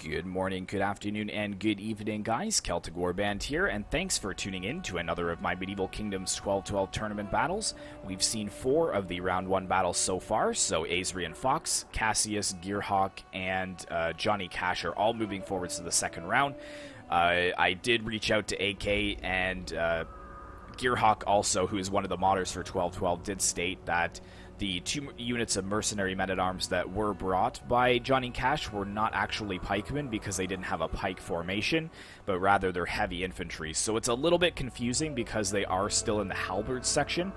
Good morning, good afternoon, and good evening, guys. Celtic Warband here, and thanks for tuning in to another of my Medieval Kingdoms 12-12 tournament battles. We've seen 4 of the round 1 battles so far, so Azrian Fox, Cassius, Gearhawk, and Johnny Cash are all moving forwards to the second round. I did reach out to AK, and Gearhawk also, who is one of the modders for 12-12, did state that the 2 units of mercenary men-at-arms that were brought by Johnny Cash were not actually pikemen because they didn't have a pike formation, but rather they're heavy infantry. So it's a little bit confusing because they are still in the halberd section,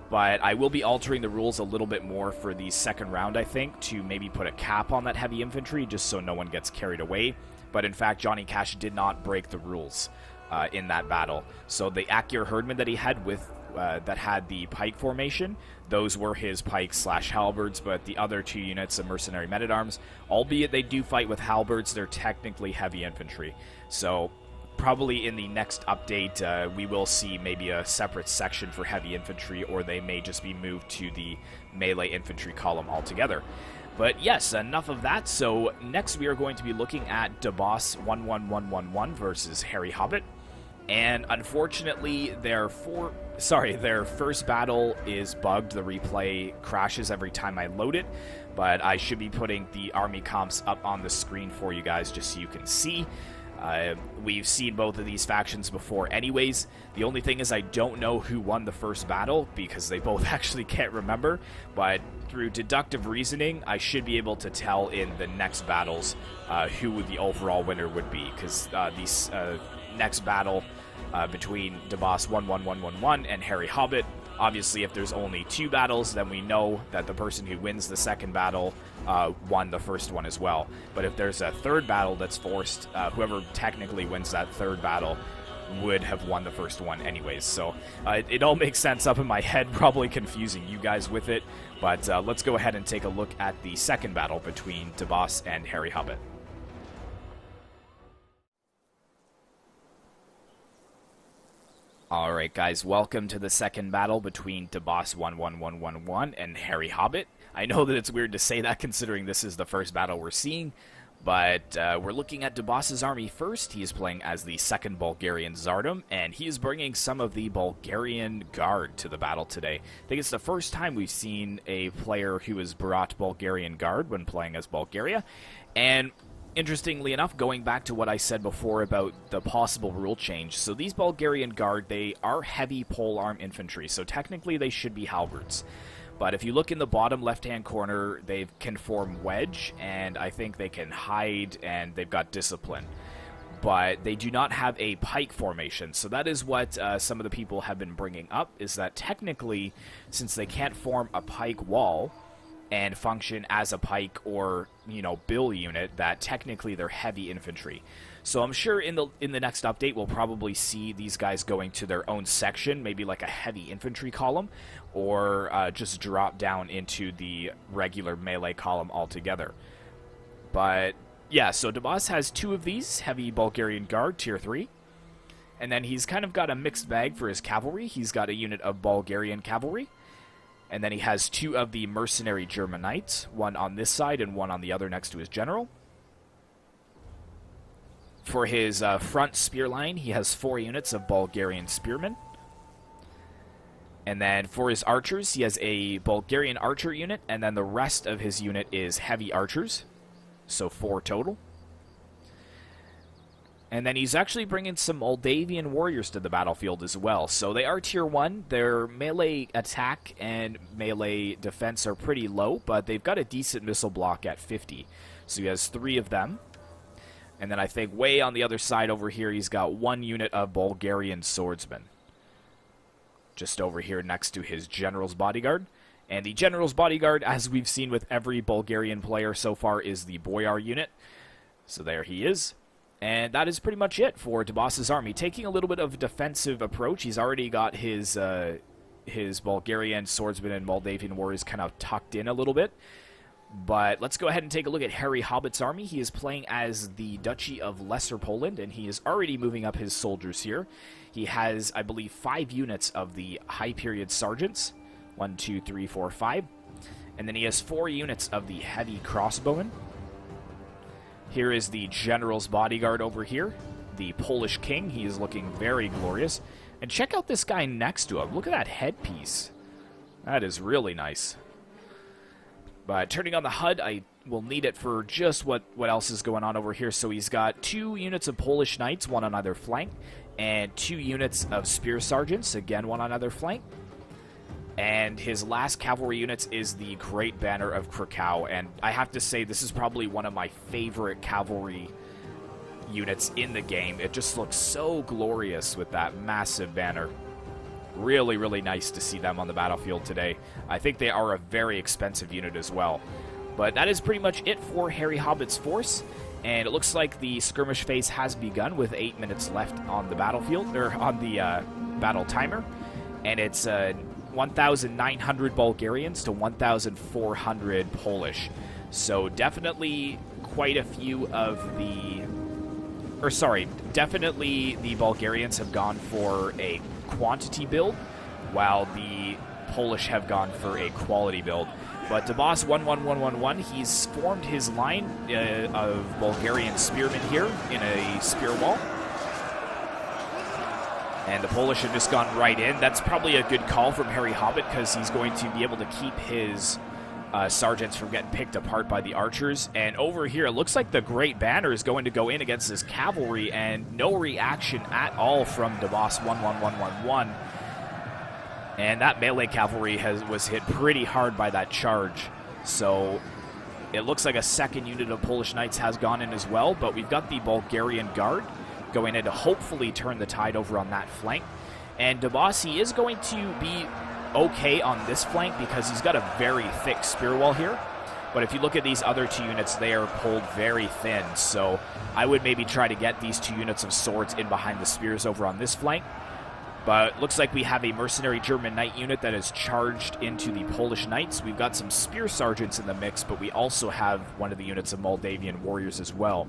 but I will be altering the rules a little bit more for the second round, I think, to maybe put a cap on that heavy infantry just so no one gets carried away. But in fact, Johnny Cash did not break the rules in that battle. So the Akir Herdman that he had with that had the pike formation, those were his pikes / halberds, but the other 2 units of mercenary men-at-arms, albeit they do fight with halberds, they're technically heavy infantry. So probably in the next update, we will see maybe a separate section for heavy infantry, or they may just be moved to the melee infantry column altogether. But yes, enough of that. So next we are going to be looking at DABOSS11111 versus Harry Hobbit. And unfortunately, their first battle is bugged. The replay crashes every time I load it, but I should be putting the army comps up on the screen for you guys just so you can see. We've seen both of these factions before anyways. The only thing is I don't know who won the first battle because they both actually can't remember, but through deductive reasoning, I should be able to tell in the next battles who the overall winner would be, because these next battle between DABOSS11111 and Harry Hobbit, obviously if there's only 2 battles, then we know that the person who wins the second battle won the first one as well. But if there's a third battle that's forced, whoever technically wins that third battle would have won the first one anyways. So it all makes sense up in my head, probably confusing you guys with it. But let's go ahead and take a look at the second battle between DABOSS and Harry Hobbit. Alright guys, welcome to the second battle between DABOSS11111 and Harry Hobbit. I know that it's weird to say that considering this is the first battle we're seeing, but we're looking at DABOSS's army first. He is playing as the 2nd Bulgarian Tsardom, and he is bringing some of the Bulgarian Guard to the battle today. I think it's the first time we've seen a player who has brought Bulgarian Guard when playing as Bulgaria, and interestingly enough, going back to what I said before about the possible rule change, so these Bulgarian Guard, they are heavy polearm infantry, so technically they should be halberds. But if you look in the bottom left-hand corner, they can form wedge, and I think they can hide, and they've got discipline. But they do not have a pike formation, so that is what some of the people have been bringing up, is that technically, since they can't form a pike wall and function as a pike or, you know, bill unit, that technically they're heavy infantry. So I'm sure in the next update we'll probably see these guys going to their own section, maybe like a heavy infantry column, or just drop down into the regular melee column altogether. But yeah, so DABOSS has 2 of these heavy Bulgarian Guard, tier 3. And then he's kind of got a mixed bag for his cavalry. He's got a unit of Bulgarian cavalry. And then he has 2 of the mercenary German knights, one on this side and one on the other next to his general. For his front spear line, he has 4 units of Bulgarian spearmen. And then for his archers, he has a Bulgarian archer unit, and then the rest of his unit is heavy archers, so 4 total. And then he's actually bringing some Moldavian warriors to the battlefield as well. So they are tier 1. Their melee attack and melee defense are pretty low, but they've got a decent missile block at 50. So he has 3 of them. And then I think way on the other side over here, he's got 1 unit of Bulgarian swordsmen, just over here next to his general's bodyguard. And the general's bodyguard, as we've seen with every Bulgarian player so far, is the Boyar unit. So there he is. And that is pretty much it for DABOSS's army. Taking a little bit of a defensive approach. He's already got his Bulgarian swordsmen and Moldavian warriors kind of tucked in a little bit. But let's go ahead and take a look at Harry Hobbit's army. He is playing as the Duchy of Lesser Poland, and he is already moving up his soldiers here. He has, I believe, 5 units of the High Period Sergeants. 1, 2, 3, 4, 5. And then he has 4 units of the Heavy Crossbowmen. Here is the general's bodyguard over here, the Polish king. He is looking very glorious. And check out this guy next to him. Look at that headpiece. That is really nice. But turning on the HUD, I will need it for just what else is going on over here. So he's got 2 units of Polish knights, 1 on either flank, and 2 units of spear sergeants, again 1 on either flank. And his last cavalry units is the Great Banner of Krakow. And I have to say, this is probably one of my favorite cavalry units in the game. It just looks so glorious with that massive banner. Really, really nice to see them on the battlefield today. I think they are a very expensive unit as well. But that is pretty much it for Harry Hobbit's force. And it looks like the skirmish phase has begun with 8 minutes left on the battlefield, or on the battle timer. And it's 1,900 Bulgarians to 1,400 Polish. So definitely quite a few of the... Or sorry, definitely the Bulgarians have gone for a quantity build, while the Polish have gone for a quality build. But DABOSS11111, he's formed his line of Bulgarian spearmen here in a spear wall. And the Polish have just gone right in. That's probably a good call from Harry Hobbit, because he's going to be able to keep his sergeants from getting picked apart by the archers. And over here, it looks like the Great Banner is going to go in against this cavalry, and no reaction at all from DABOSS11111. And that melee cavalry was hit pretty hard by that charge. So it looks like a second unit of Polish knights has gone in as well, but we've got the Bulgarian Guard going in to hopefully turn the tide over on that flank. And DABOSS, he is going to be okay on this flank because he's got a very thick spear wall here. But if you look at these other 2 units, they are pulled very thin. So I would maybe try to get these 2 units of swords in behind the spears over on this flank. But looks like we have a mercenary German knight unit that is charged into the Polish knights. We've got some spear sergeants in the mix, but we also have one of the units of Moldavian warriors as well.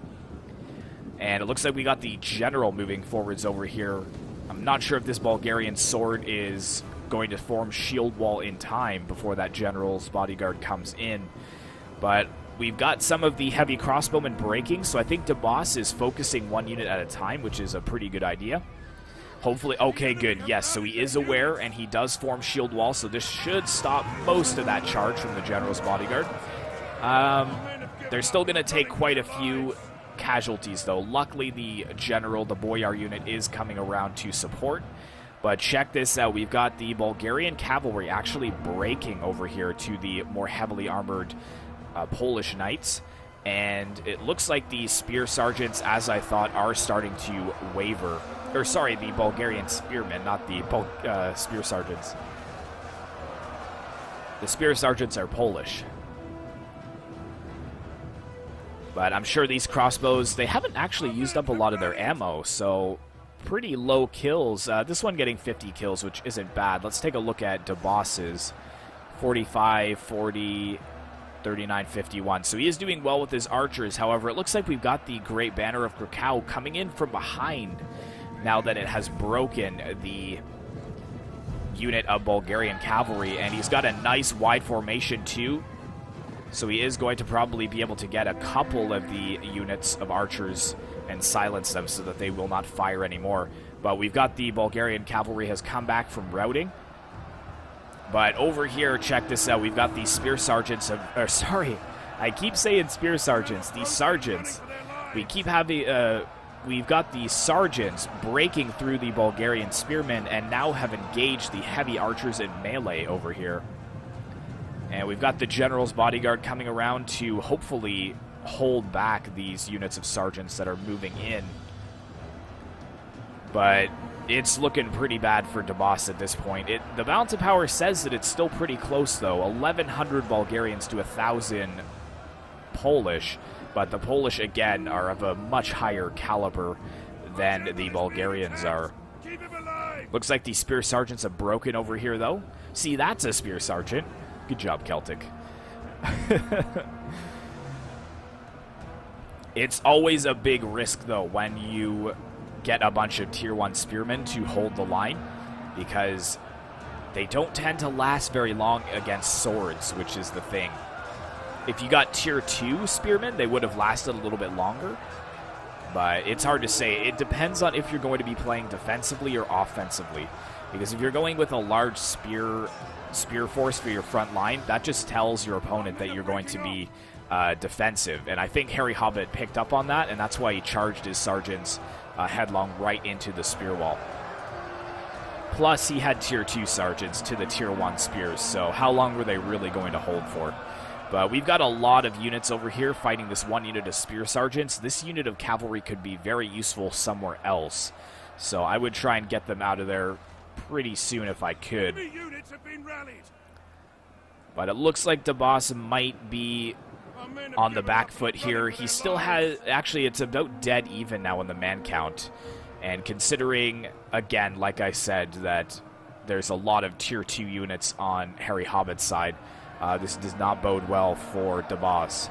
And it looks like we got the general moving forwards over here. I'm not sure if this Bulgarian sword is going to form shield wall in time before that general's bodyguard comes in. But we've got some of the heavy crossbowmen breaking, so I think DABOSS is focusing 1 unit at a time, which is a pretty good idea. Hopefully, okay, good, yes, so he is aware, and he does form shield wall, so this should stop most of that charge from the general's bodyguard. They're still going to take quite a few casualties, though. Luckily, the general, the Boyar unit, is coming around to support. But check this out. We've got the Bulgarian cavalry actually breaking over here to the more heavily armored Polish knights. And it looks like the spear sergeants, as I thought, are starting to waver. Or, sorry, the Bulgarian spearmen, not the spear sergeants. The spear sergeants are Polish. But I'm sure these crossbows, they haven't actually used up a lot of their ammo, so pretty low kills. This one getting 50 kills, which isn't bad. Let's take a look at DABOSS's 45, 40, 39, 51. So he is doing well with his archers. However, it looks like we've got the Great Banner of Krakow coming in from behind now that it has broken the unit of Bulgarian cavalry. And he's got a nice wide formation too. So he is going to probably be able to get a couple of the units of archers and silence them so that they will not fire anymore. But we've got the Bulgarian cavalry has come back from routing. But over here, check this out. We've got the spear sergeants of... Or sorry, I keep saying spear sergeants. These sergeants. We keep having... we've got the sergeants breaking through the Bulgarian spearmen and now have engaged the heavy archers in melee over here. And we've got the general's bodyguard coming around to hopefully hold back these units of sergeants that are moving in. But it's looking pretty bad for DABOSS at this point. The balance of power says that it's still pretty close, though. 1,100 Bulgarians to 1,000 Polish. But the Polish, again, are of a much higher caliber than the Bulgarians are. Looks like the spear sergeants have broken over here, though. See, that's a spear sergeant. Good job, Celtic. It's always a big risk, though, when you get a bunch of Tier 1 spearmen to hold the line, because they don't tend to last very long against swords, which is the thing. If you got tier 2 spearmen, they would have lasted a little bit longer. But it's hard to say. It depends on if you're going to be playing defensively or offensively. Because if you're going with a large spear force for your front line, that just tells your opponent that you're going to be defensive. And I think Harry Hobbit picked up on that, and that's why he charged his sergeants headlong right into the spear wall. Plus, he had tier 2 sergeants to the tier 1 spears, so how long were they really going to hold for? But we've got a lot of units over here fighting this one unit of spear sergeants. This unit of cavalry could be very useful somewhere else. So I would try and get them out of there pretty soon if I could. But it looks like DABOSS might be on the back foot here. He still has... Actually, it's about dead even now on the man count. And considering, again, like I said, that there's a lot of tier 2 units on Harry Hobbit's side, this does not bode well for DABOSS.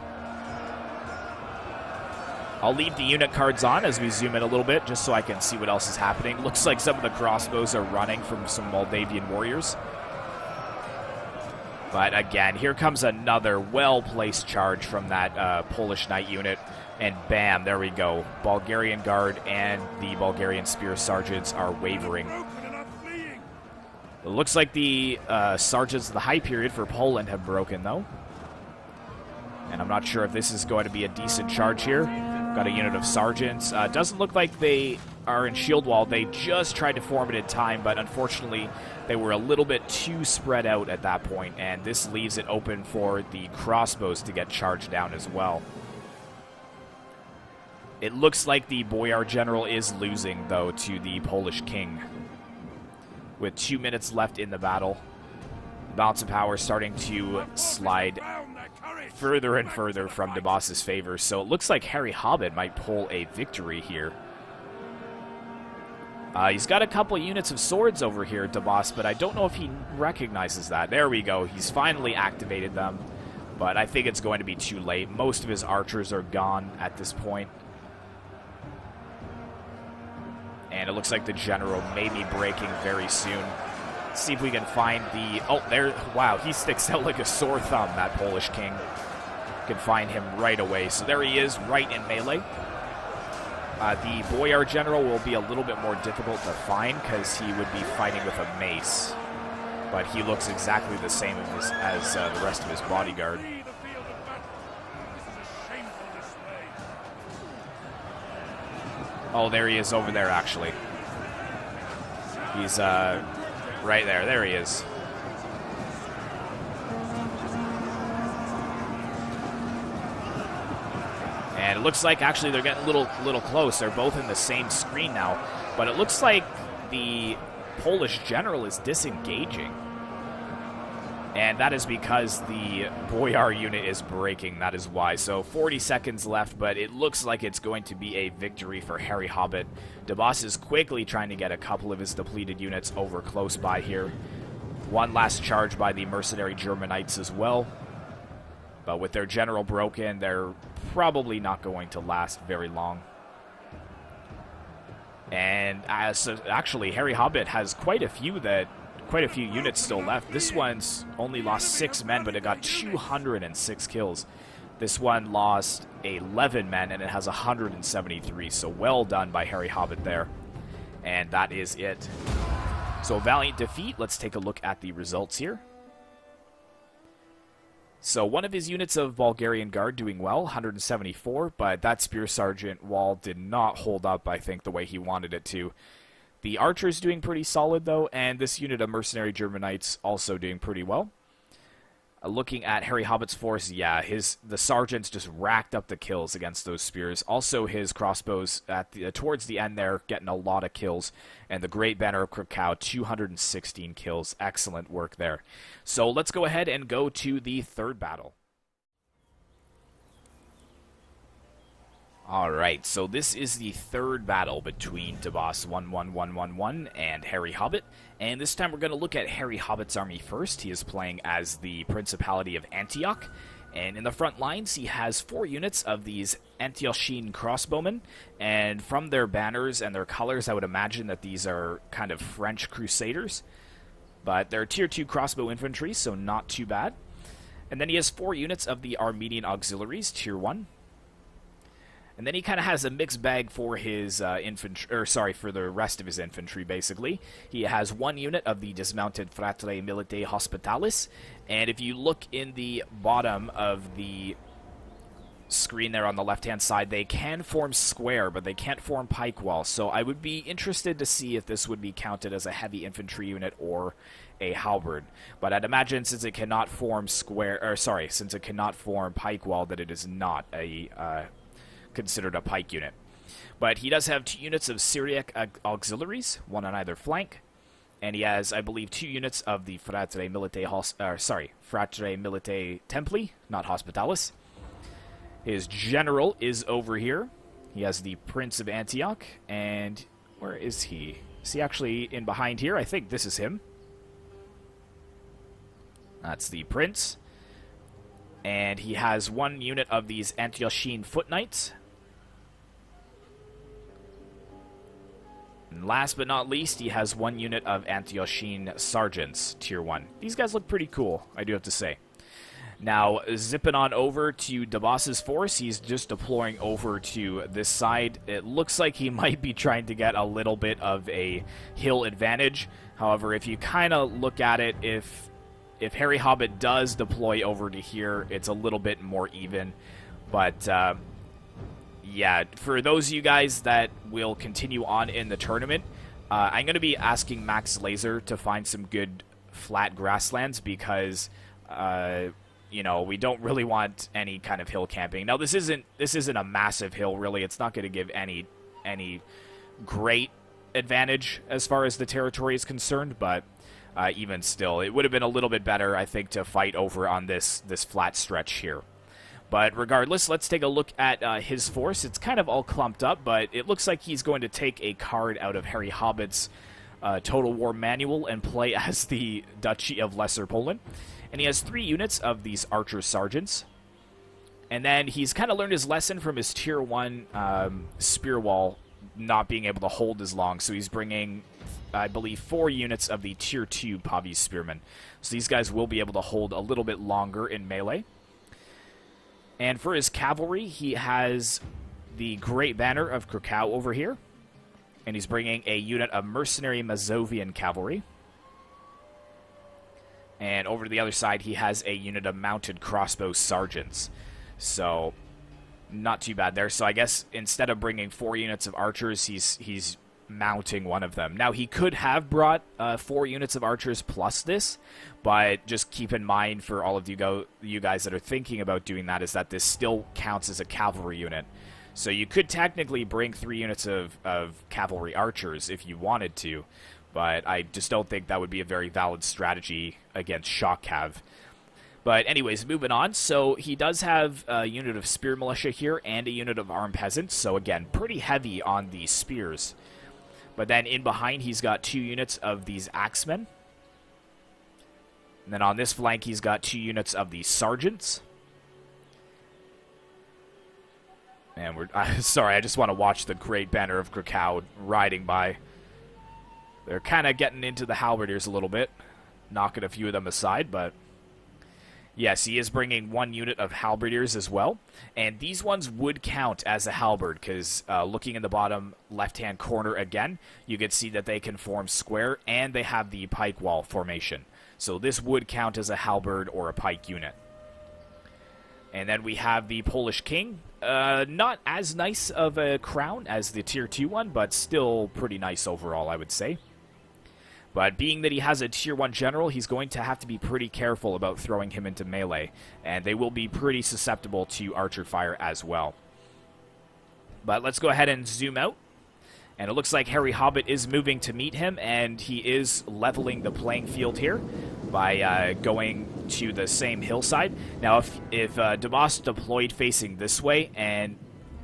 I'll leave the unit cards on as we zoom in a little bit, just so I can see what else is happening. Looks like some of the crossbows are running from some Moldavian warriors. But again, here comes another well-placed charge from that Polish knight unit. And bam, there we go. Bulgarian Guard and the Bulgarian Spear Sergeants are wavering. It looks like the Sergeants of the High Period for Poland have broken, though. And I'm not sure if this is going to be a decent charge here. Got a unit of Sergeants. Doesn't look like they are in shield wall. They just tried to form it in time, but unfortunately they were a little bit too spread out at that point, and this leaves it open for the crossbows to get charged down as well. It looks like the Boyar General is losing, though, to the Polish King. With 2 minutes left in the battle, the balance of power starting to slide further and further from DABOSS's favor, so it looks like Harry Hobbit might pull a victory here. He's got a couple units of swords over here, DABOSS, but I don't know if he recognizes that. There we go. He's finally activated them, but I think it's going to be too late. Most of his archers are gone at this point. And it looks like the general may be breaking very soon. Let's see if we can find the... Oh, there... Wow, he sticks out like a sore thumb, that Polish king. Can find him right away. So there he is, right in melee. The Boyar General will be a little bit more difficult to find because he would be fighting with a mace. But he looks exactly the same as the rest of his bodyguard. Oh, there he is over there, actually. He's right there. There he is. And it looks like, actually, they're getting a little close. They're both in the same screen now. But it looks like the Polish general is disengaging. And that is because the Boyar unit is breaking. That is why. So 40 seconds left, but it looks like it's going to be a victory for Harry Hobbit. DABOSS is quickly trying to get a couple of his depleted units over close by here. One last charge by the mercenary German knights as well. But with their general broken, they're probably not going to last very long. And actually, Harry Hobbit has quite a few units still left. This one's only lost 6 men, but it got 206 kills. This one lost 11 men, and it has 173. So well done by Harry Hobbit there. And that is it. So valiant defeat. Let's take a look at the results here. So one of his units of Bulgarian Guard doing well, 174, but that Spear Sergeant wall did not hold up, I think, the way he wanted it to. The archers doing pretty solid, though, and this unit of mercenary German knights also doing pretty well. Looking at Harry Hobbit's force, yeah, the sergeants just racked up the kills against those spears. Also, his crossbows towards the end there, getting a lot of kills. And the Great Banner of Krakow, 216 kills. Excellent work there. So let's go ahead and go to the third battle. Alright, so this is the third battle between DABOSS11111 and Harry Hobbit, and this time we're going to look at Harry Hobbit's army first. He is playing as the Principality of Antioch, and in the front lines he has 4 units of these Antiochene crossbowmen, and from their banners and their colors I would imagine that these are kind of French crusaders, but they're tier 2 crossbow infantry, so not too bad. And then he has 4 units of the Armenian Auxiliaries, Tier 1. And then he kind of has a mixed bag for his infantry, or sorry, for the rest of his infantry, basically. He has 1 unit of the dismounted Fratre Militae Hospitalis. And if you look in the bottom of the screen there on the left-hand side, they can form square, but they can't form pike wall. So I would be interested to see if this would be counted as a heavy infantry unit or a halberd. But I'd imagine since it cannot form square, or sorry, since it cannot form pike wall, that it is not a considered a pike unit. But he does have 2 units of Syriac auxiliaries, 1 on either flank. And he has, I believe, 2 units of the Fratre Militae Fratre Militae Templi, not Hospitalis. His general is over here. He has the Prince of Antioch, and where is he? Is he actually in behind here? I think this is him. That's the Prince. And he has 1 unit of these Antiochene Foot Knights. And last but not least, he has 1 unit of Antiochene Sergeants, Tier 1. These guys look pretty cool, I do have to say. Now, zipping on over to DABOSS' force, he's just deploying over to this side. It looks like he might be trying to get a little bit of a hill advantage. However, if you kind of look at it, if Harry Hobbit does deploy over to here, it's a little bit more even. But, yeah, for those of you guys that will continue on in the tournament, I'm going to be asking Max Laser to find some good flat grasslands because... you know, we don't really want any kind of hill camping. Now, this isn't a massive hill, really. It's not going to give any great advantage as far as the territory is concerned, but even still, it would have been a little bit better, I think, to fight over on this flat stretch here. But regardless, let's take a look at his force. It's kind of all clumped up, but it looks like he's going to take a card out of Harry Hobbit's Total War Manual and play as the Duchy of Lesser Poland. And he has 3 units of these Archer Sergeants. And then he's kind of learned his lesson from his Tier 1 Spear Wall not being able to hold as long. So he's bringing, I believe, 4 units of the Tier 2 Pavi Spearmen. So these guys will be able to hold a little bit longer in melee. And for his cavalry, he has the Great Banner of Krakow over here. And he's bringing a unit of Mercenary Mazovian Cavalry. And over to the other side, he has a unit of Mounted Crossbow Sergeants. So, not too bad there. So I guess instead of bringing 4 units of archers, he's mounting 1 of them. Now, he could have brought 4 units of archers plus this, but just keep in mind for all of you guys that are thinking about doing that is that this still counts as a cavalry unit. So you could technically bring 3 units of cavalry archers if you wanted to, but I just don't think that would be a very valid strategy against Shock Cav. But anyways, moving on. So he does have a unit of Spear Militia here and a unit of Armed Peasants. So again, pretty heavy on the spears. But then in behind, he's got 2 units of these Axemen. And then on this flank, he's got 2 units of the Sergeants. And sorry, I just want to watch the Great Banner of Krakow riding by. They're kind of getting into the halberdiers a little bit, knocking a few of them aside, but yes, he is bringing 1 unit of halberdiers as well, and these ones would count as a halberd, because looking in the bottom left-hand corner again, you can see that they can form square, and they have the pike wall formation, so this would count as a halberd or a pike unit. And then we have the Polish King, not as nice of a crown as the Tier 2 one, but still pretty nice overall, I would say. But being that he has a Tier 1 general, he's going to have to be pretty careful about throwing him into melee. And they will be pretty susceptible to archer fire as well. But let's go ahead and zoom out. And it looks like Harry Hobbit is moving to meet him, and he is leveling the playing field here by going to the same hillside. Now, if DABOSS deployed facing this way and,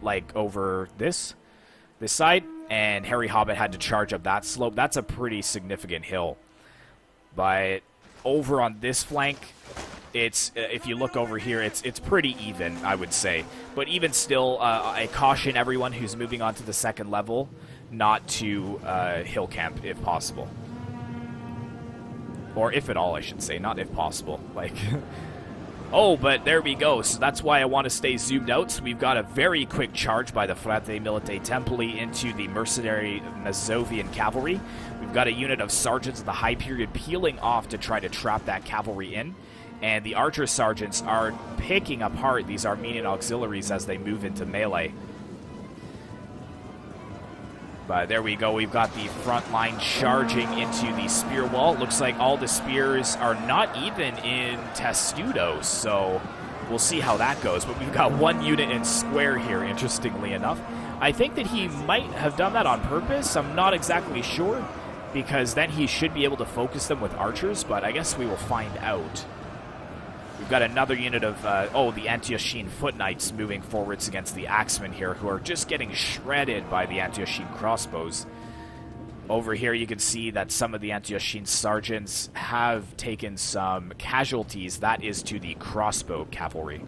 like, over this side, and Harry Hobbit had to charge up that slope, that's a pretty significant hill. But over on this flank, it's if you look over here, it's pretty even, I would say. But even still, I caution everyone who's moving on to the 2nd level not to hill camp if possible. Or if at all, I should say, not if possible. Like, Oh, but there we go. So that's why I want to stay zoomed out. So we've got a very quick charge by the Frate Milite Templi into the mercenary Mazovian cavalry. We've got a unit of sergeants of the High Period peeling off to try to trap that cavalry in. And the archer sergeants are picking apart these Armenian auxiliaries as they move into melee. But there we go. We've got the front line charging into the spear wall. Looks like all the spears are not even in Testudo, so we'll see how that goes. But we've got one unit in square here, interestingly enough. I think that he might have done that on purpose. I'm not exactly sure, because then he should be able to focus them with archers, but I guess we will find out. We've got another unit of, the Antiochene Foot Knights moving forwards against the Axemen here, who are just getting shredded by the Antiochene crossbows. Over here you can see that some of the Antiochene sergeants have taken some casualties. That is to the crossbow cavalry.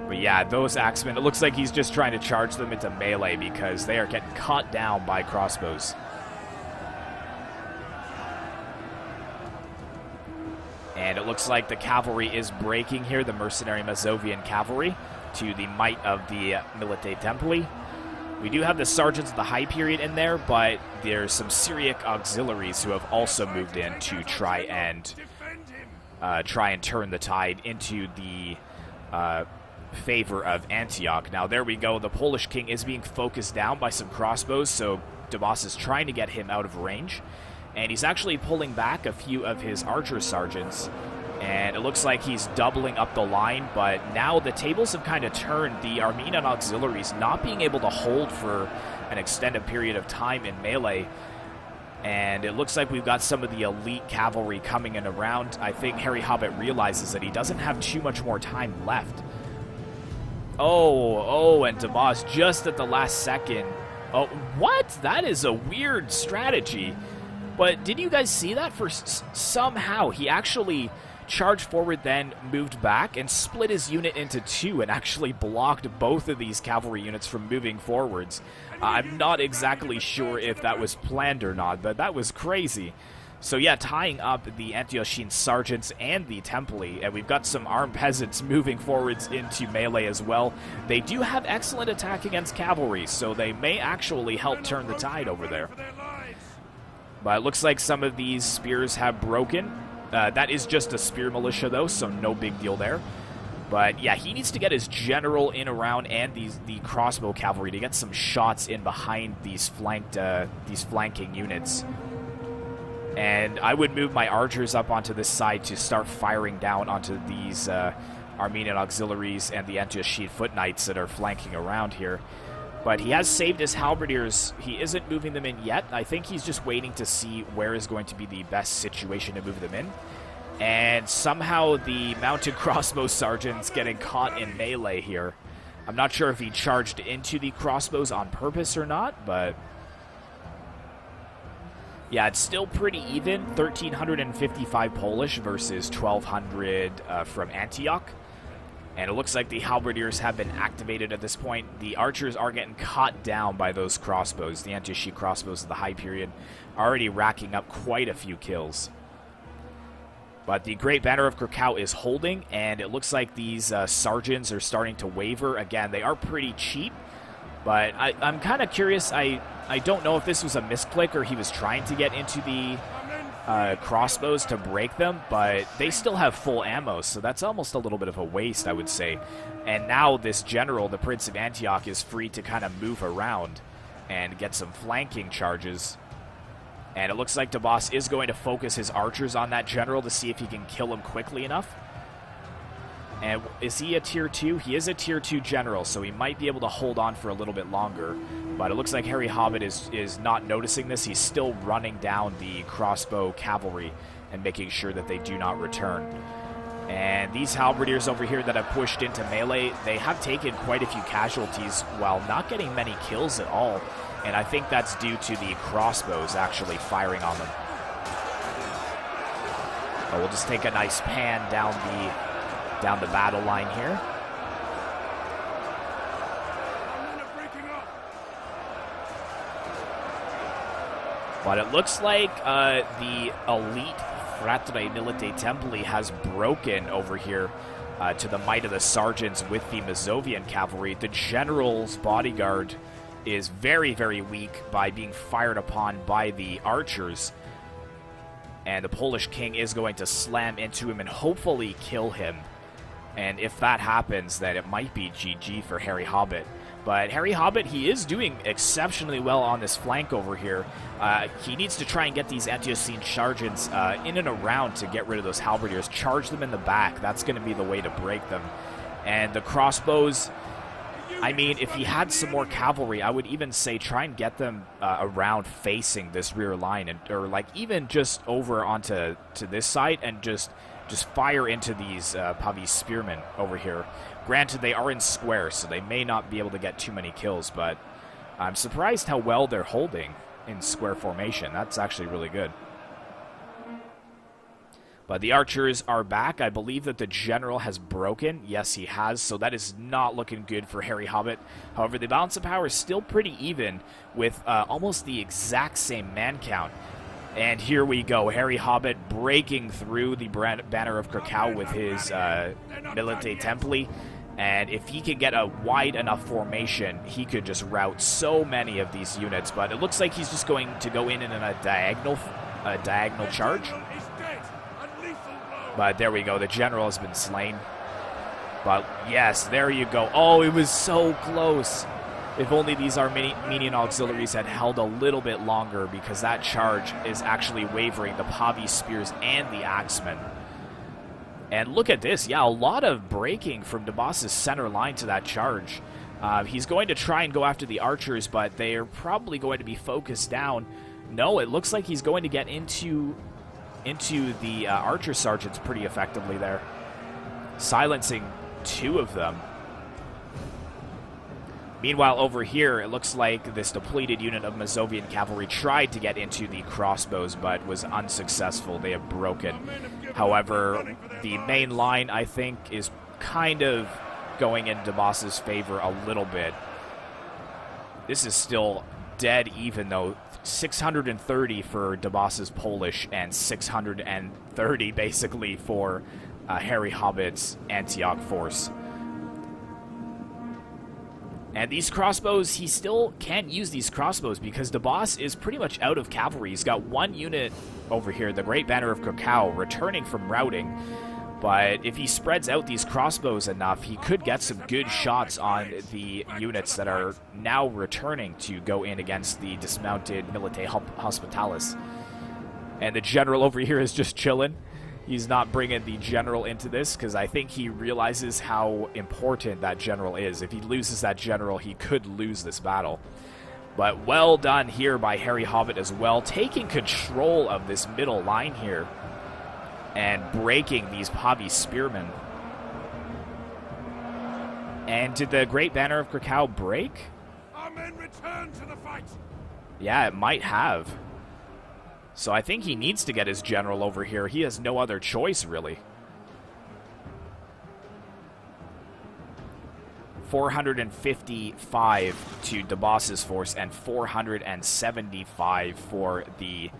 But yeah, those Axemen, it looks like he's just trying to charge them into melee because they are getting cut down by crossbows. And it looks like the cavalry is breaking here, the mercenary Mazovian cavalry, to the might of the Milite Templi. We do have the sergeants of the High Period in there, but there's some Syriac auxiliaries who have also moved in to try and turn the tide into the favor of Antioch. Now there we go. The Polish king is being focused down by some crossbows, so DABOSS is trying to get him out of range. And he's actually pulling back a few of his archer sergeants. And it looks like he's doubling up the line, but now the tables have kind of turned. The Armenian auxiliaries not being able to hold for an extended period of time in melee. And it looks like we've got some of the elite cavalry coming in around. I think Harry Hobbit realizes that he doesn't have too much more time left. And DABOSS just at the last second. Oh, what? That is a weird strategy. But did you guys see that? Somehow he actually charged forward, then moved back and split his unit into two and actually blocked both of these cavalry units from moving forwards. I'm not exactly sure if that was planned or not, but that was crazy. So yeah, tying up the Antiochene sergeants and the Templi, and we've got some armed peasants moving forwards into melee as well. They do have excellent attack against cavalry, so they may actually help turn the tide over there. But it looks like some of these spears have broken. That is just a spear militia, though, so no big deal there. But yeah, he needs to get his general in around and the crossbow cavalry to get some shots in behind these flanking units. And I would move my archers up onto this side to start firing down onto these Armenian auxiliaries and the Antiochene Foot Knights that are flanking around here. But he has saved his halberdiers. He isn't moving them in yet. I think he's just waiting to see where is going to be the best situation to move them in. And somehow the mounted crossbow sergeant's getting caught in melee here. I'm not sure if he charged into the crossbows on purpose or not, but yeah, it's still pretty even. 1,355 Polish versus 1,200 from Antioch. And it looks like the halberdiers have been activated at this point. The archers are getting caught down by those crossbows. The Antiochene crossbows of the High Period already racking up quite a few kills. But the Great Banner of Krakow is holding, and it looks like these sergeants are starting to waver. Again, they are pretty cheap, but I'm kind of curious. I don't know if this was a misclick or he was trying to get into the crossbows to break them, but they still have full ammo, so that's almost a little bit of a waste, I would say. And now this general, the Prince of Antioch, is free to kind of move around and get some flanking charges. And it looks like DABOSS is going to focus his archers on that general to see if he can kill him quickly enough. And is he a tier 2? He is a tier 2 general, so he might be able to hold on for a little bit longer. But it looks like Harry Hobbit is not noticing this. He's still running down the crossbow cavalry and making sure that they do not return. And these halberdiers over here that have pushed into melee, they have taken quite a few casualties while not getting many kills at all. And I think that's due to the crossbows actually firing on them. Oh, we'll just take a nice pan down the battle line here. But it looks like the elite Fratre Milite Templi has broken over here to the might of the sergeants with the Mazovian cavalry. The general's bodyguard is very, very weak by being fired upon by the archers. And the Polish king is going to slam into him and hopefully kill him. And if that happens, then it might be GG for Harry Hobbit. But Harry Hobbit, he is doing exceptionally well on this flank over here. He needs to try and get these Antiochene sergeants in and around to get rid of those halberdiers. Charge them in the back. That's going to be the way to break them. And the crossbows, I mean, if he had some more cavalry, I would even say try and get them around facing this rear line, or like even just over onto this side and just fire into these Pavi spearmen over here. Granted, they are in square, so they may not be able to get too many kills, but I'm surprised how well they're holding in square formation. That's actually really good. But the archers are back. I believe that the general has broken. Yes, he has, so that is not looking good for Harry Hobbit. However, the balance of power is still pretty even with almost the exact same man count. And here we go, Harry Hobbit breaking through the banner of Krakow with his Milite Templi. And if he can get a wide enough formation, he could just rout so many of these units. But it looks like he's just going to go in a diagonal charge. But there we go, the general has been slain. But yes, there you go. Oh, it was so close. If only these Armenian auxiliaries had held a little bit longer, because that charge is actually wavering the Pavi spears and the axemen. And look at this. Yeah, a lot of breaking from DABOSS' center line to that charge. He's going to try and go after the archers, but they are probably going to be focused down. No, it looks like he's going to get into the archer sergeants pretty effectively there, silencing 2 of them. Meanwhile, over here, it looks like this depleted unit of Mazovian cavalry tried to get into the crossbows, but was unsuccessful. They have broken. However, the main line, I think, is kind of going in DABOSS' favor a little bit. This is still dead even, though. 630 for DABOSS' Polish and 630, basically, for Harry Hobbit's Antioch force. And these crossbows, he still can't use these crossbows because DABOSS is pretty much out of cavalry. He's got 1 unit over here, the Great Banner of Krakow, returning from routing. But if he spreads out these crossbows enough, he could get some good shots on the units that are now returning to go in against the dismounted Milite Hospitalis. And the general over here is just chilling. He's not bringing the general into this because I think he realizes how important that general is. If he loses that general, he could lose this battle. But well done here by Harry Hobbit as well, taking control of this middle line here and breaking these Pavi spearmen. And did the Great Banner of Krakow break? Our men return to the fight. Yeah, it might have. So I think he needs to get his general over here. He has no other choice, really. 455 to DABOSS' force and 475 for the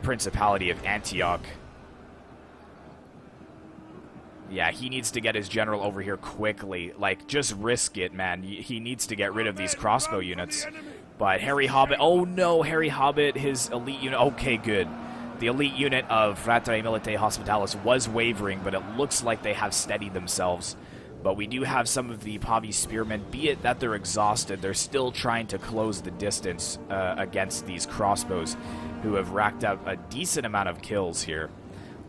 Principality of Antioch. Yeah, he needs to get his general over here quickly. Like, just risk it, man. He needs to get rid of these crossbow units. But Harry Hobbit, oh no, Harry Hobbit, his elite unit, okay, good. The elite unit of Fratre Milite Hospitalis was wavering, but it looks like they have steadied themselves. But we do have some of the Pavi spearmen, be it that they're exhausted, they're still trying to close the distance against these crossbows, who have racked up a decent amount of kills here.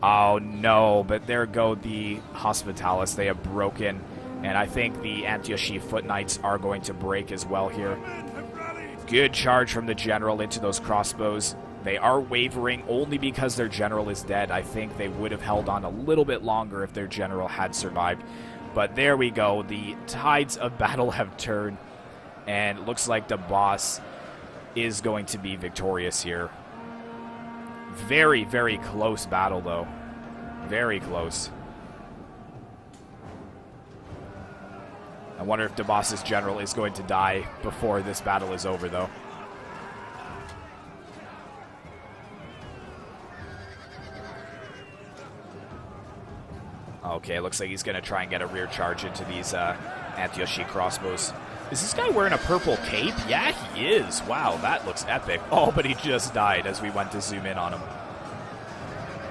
Oh no, but there go the Hospitalis, they have broken, and I think the Antiochi Foot Knights are going to break as well here. Good charge from the general into those crossbows. They are wavering only because their general is dead. I think they would have held on a little bit longer if their general had survived. But there we go. The tides of battle have turned, and it looks like DABOSS is going to be victorious here. Very, very close battle, though. Very close. I wonder if DABOSS' general is going to die before this battle is over, though. Okay, looks like he's going to try and get a rear charge into these Antiochi crossbows. Is this guy wearing a purple cape? Yeah, he is. Wow, that looks epic. Oh, but he just died as we went to zoom in on him.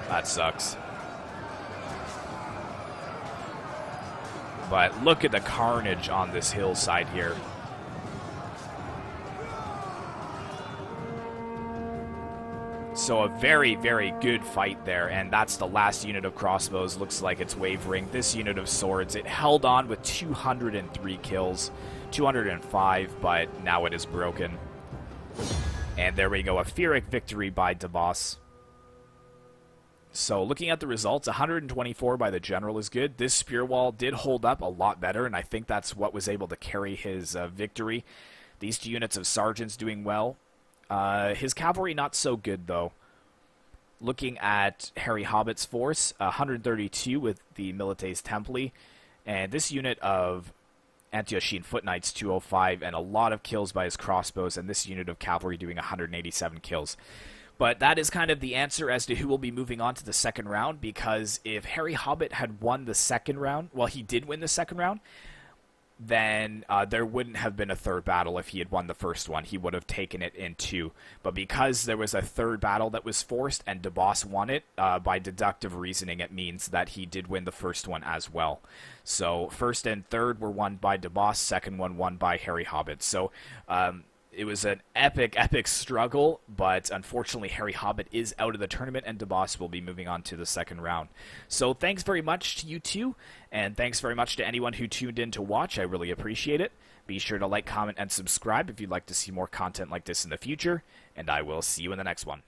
That sucks. But look at the carnage on this hillside here. So a very, very good fight there, and that's the last unit of crossbows. Looks like it's wavering. This unit of swords, it held on with 203 kills, 205, but now it is broken. And there we go, a Pyrrhic victory by DABOSS. So looking at the results, 124 by the general is good. This spear wall did hold up a lot better, and I think that's what was able to carry his victory. These 2 units of sergeants doing well. His cavalry not so good, though. Looking at Harry Hobbit's force, 132 with the Milites Templi, and this unit of Antiochian Foot Knights, 205, and a lot of kills by his crossbows, and this unit of cavalry doing 187 kills. But that is kind of the answer as to who will be moving on to the second round, because if Harry Hobbit had won the second round, well, he did win the second round, then there wouldn't have been a third battle if he had won the first one. He would have taken it in 2. But because there was a third battle that was forced and DABOSS won it, by deductive reasoning, it means that he did win the first one as well. So first and third were won by DABOSS, second one won by Harry Hobbit. So it was an epic, epic struggle, but unfortunately Harry Hobbit is out of the tournament and DABOSS will be moving on to the second round. So thanks very much to you two, and thanks very much to anyone who tuned in to watch. I really appreciate it. Be sure to like, comment, and subscribe if you'd like to see more content like this in the future, and I will see you in the next one.